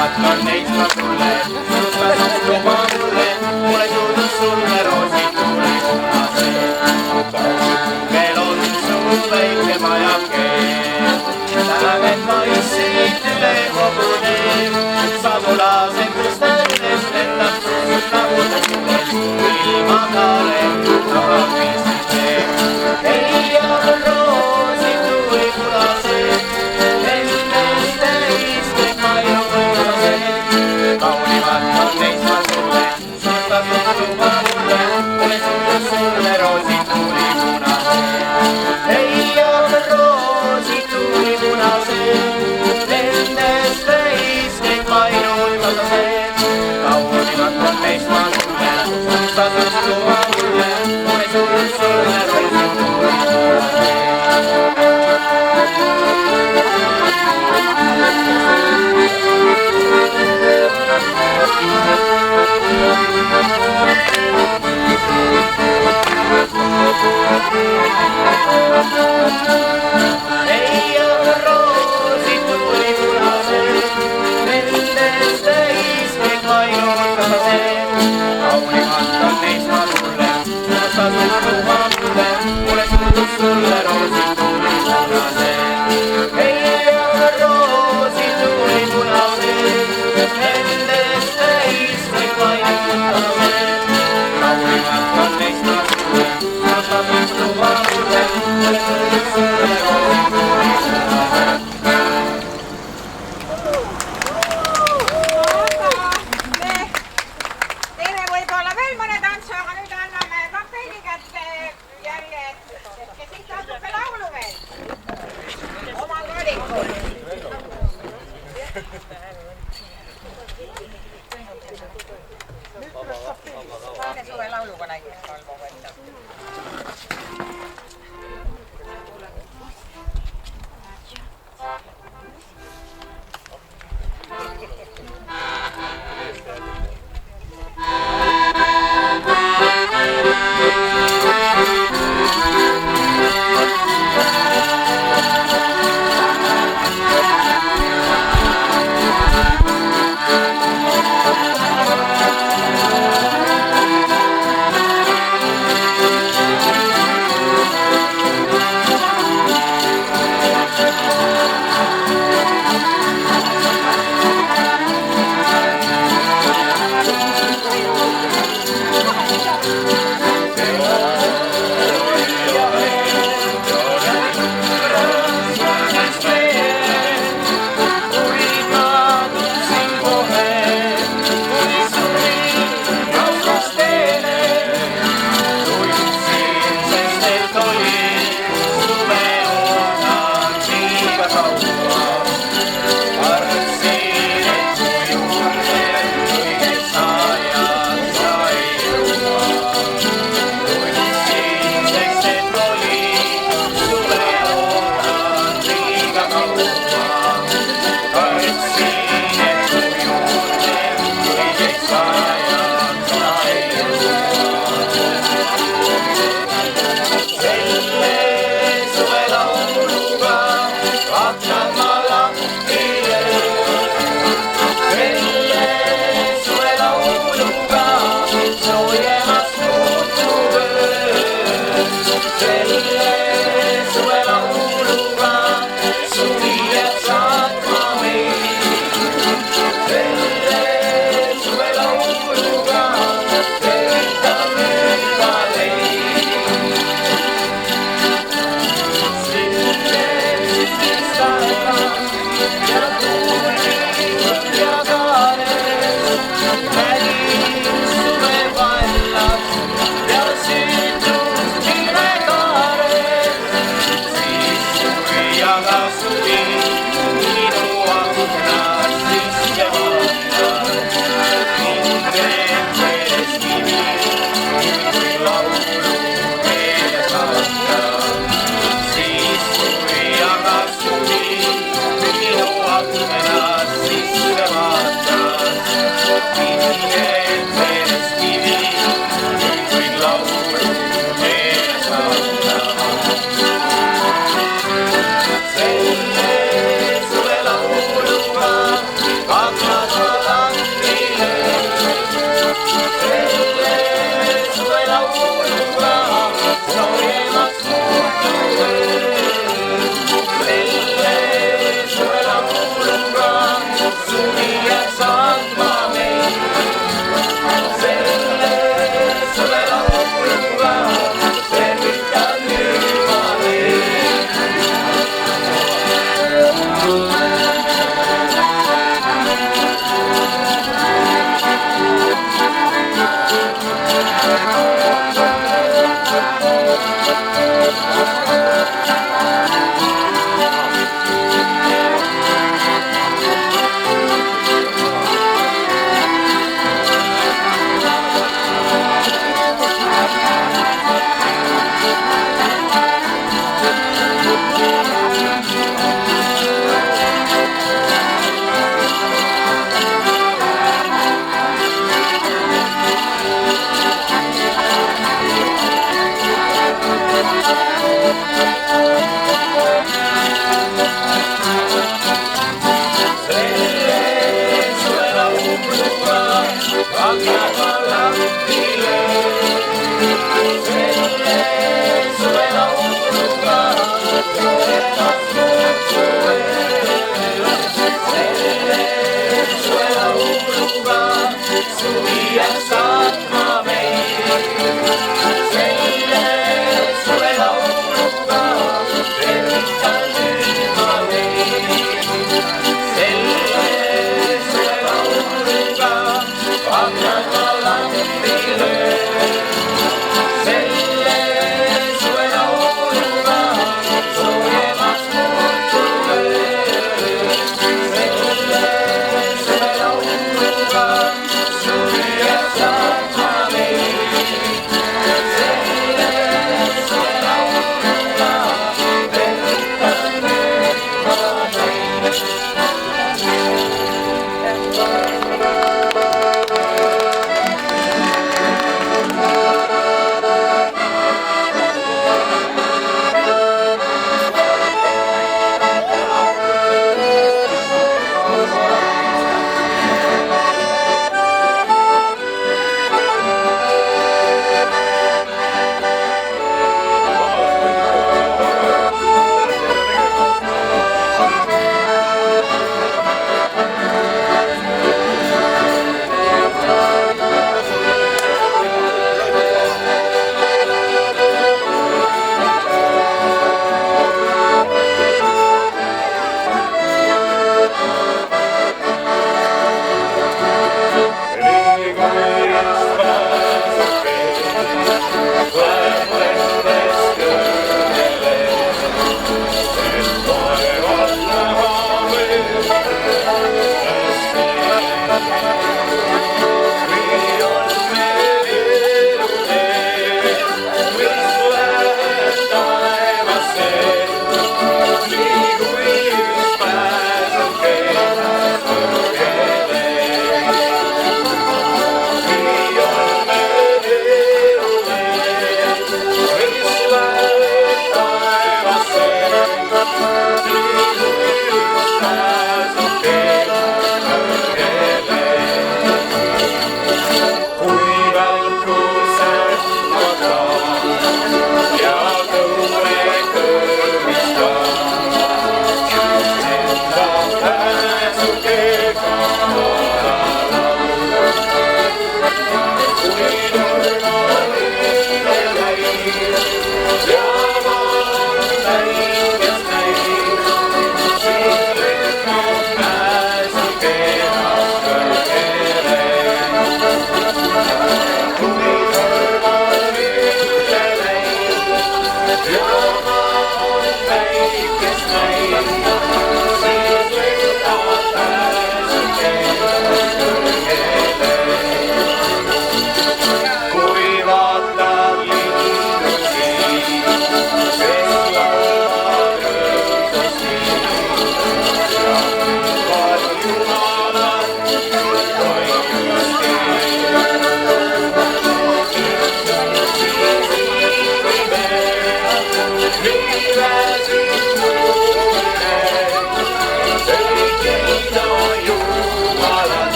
vaatan neid ma sulle, susta suhtuma mulle, mulle suudud sulle roosid tuuli punased. Veel on sul väike majakene. Lähed maissid üle kogu tee, sadulased tõstades lendab suus nagu ta sules, ilma kaarel tahab viisitee. Ei ole roosi tuli punased, nendest täis kõik maju võõrased. Kaunimat on neist ma sulle, susta tuttuva mulle, ole sulle sulle roosi tuli punased. Ei ole roosi tuli punased, nendest täis kõik maju võõrased. Kaunimat on neist ma sulle, susta tuttuva mulle, ole sulle sulle roosi tuli punased. Ei ole roosi tuli punased, nendest täis kõik mainud kasased. Kaunimat on neist ma sulle, susta tuttuva mulle, ole suudus sulle roosi tuli punased. Ei ole roosi tuli punased, nendest täis kõik mainud kasased. Kaunimat on neist ma sulle, susta tuttuva mulle, ole suudus sulle roosi tuli punased. Teeme võib-olla veel mõne tantsu, aga nüüd anname kapelli kätte jälle, kes ikka natuke laulu veel. Omal valikul. Saane suve lauluga näiteks Kalvo võtta.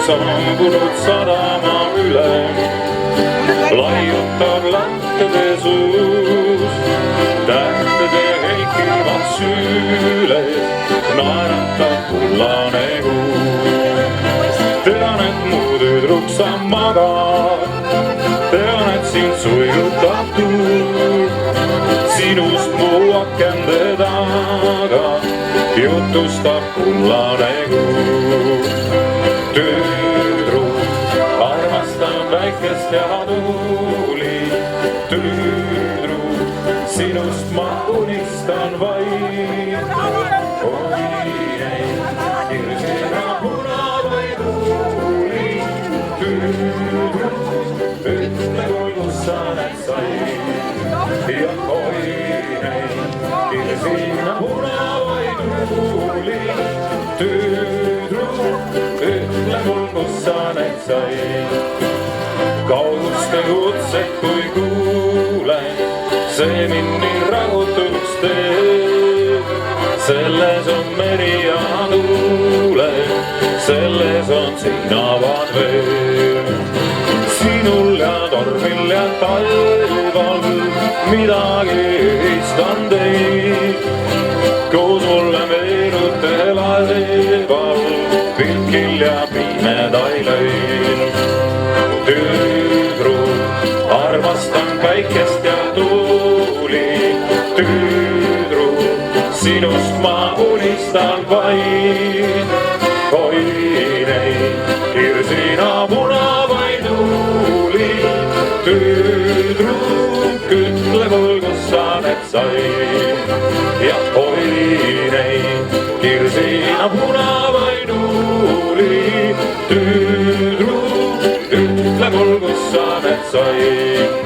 sambunud sadama üle, laiutab lähtede suus, tähtede helkivad süüles, naeratab kullane kuu. Tean, et mu tüdruk sa magad, tean, et sind suigutab tuul, sinust mu akende taga jutustab kullane kuu. Tüdruk, armastan väikest ja tuuli, tüdruk, sinust ma unistan vaid. Oi ei, kirsina punavaid tuuli, tüdruk, ütle kui kus sa need said. Ja oi ei, kirsina punavaid tuuli, tüdruk, ütle mul, kus sa need said. Kauguste kutsed, kui kuulen, see mind nii rahutuks teeb. Selles on meri ja tuuled, selles on sinavad veel. Sinul ja tormil ja talval midagi ühist on teid. Koos mulle meenute laeval, pilkil ja pimedail öil. Tüdruk, armastan päikest ja tuuli, tüdruk, sinust ma unistan vaid. Oi neid kirsina punavaid tuuli, tüdruk, ütle mul, kus sa need said. Ja oi neid kirsina punavaid tuuli, tüdruk, ütle mul, kus sa need said.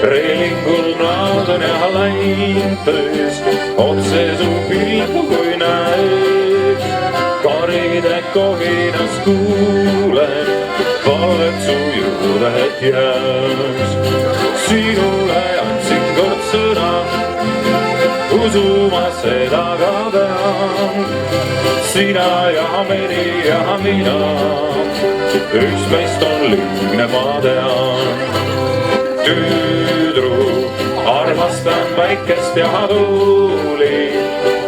Reelingul naadon ja laintes, otse su pilku kui näed. Karide kohinas kuulen, valvet su juurde jääs. Sinule andsin kord sõna, usuma seda ka pean. Sina ja meri ja mina, üks meist on liigne, ma tean. Tüdruk, armastan päikest ja tuuli,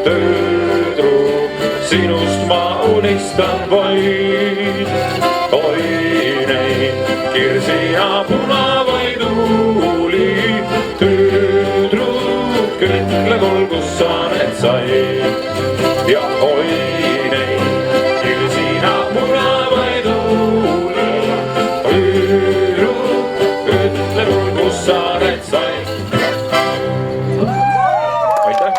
tüdruk, sinust ma unistan vaid. Oi neid kirsina punavaid tuuli, tüdruk, ütle mul, kus sa need said. Ja oi neid kirsina punavaid tuuli, tüdruk, ütle mul, kus sa need said. Aitäh!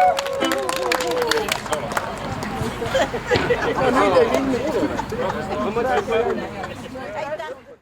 Nüüd ei minna.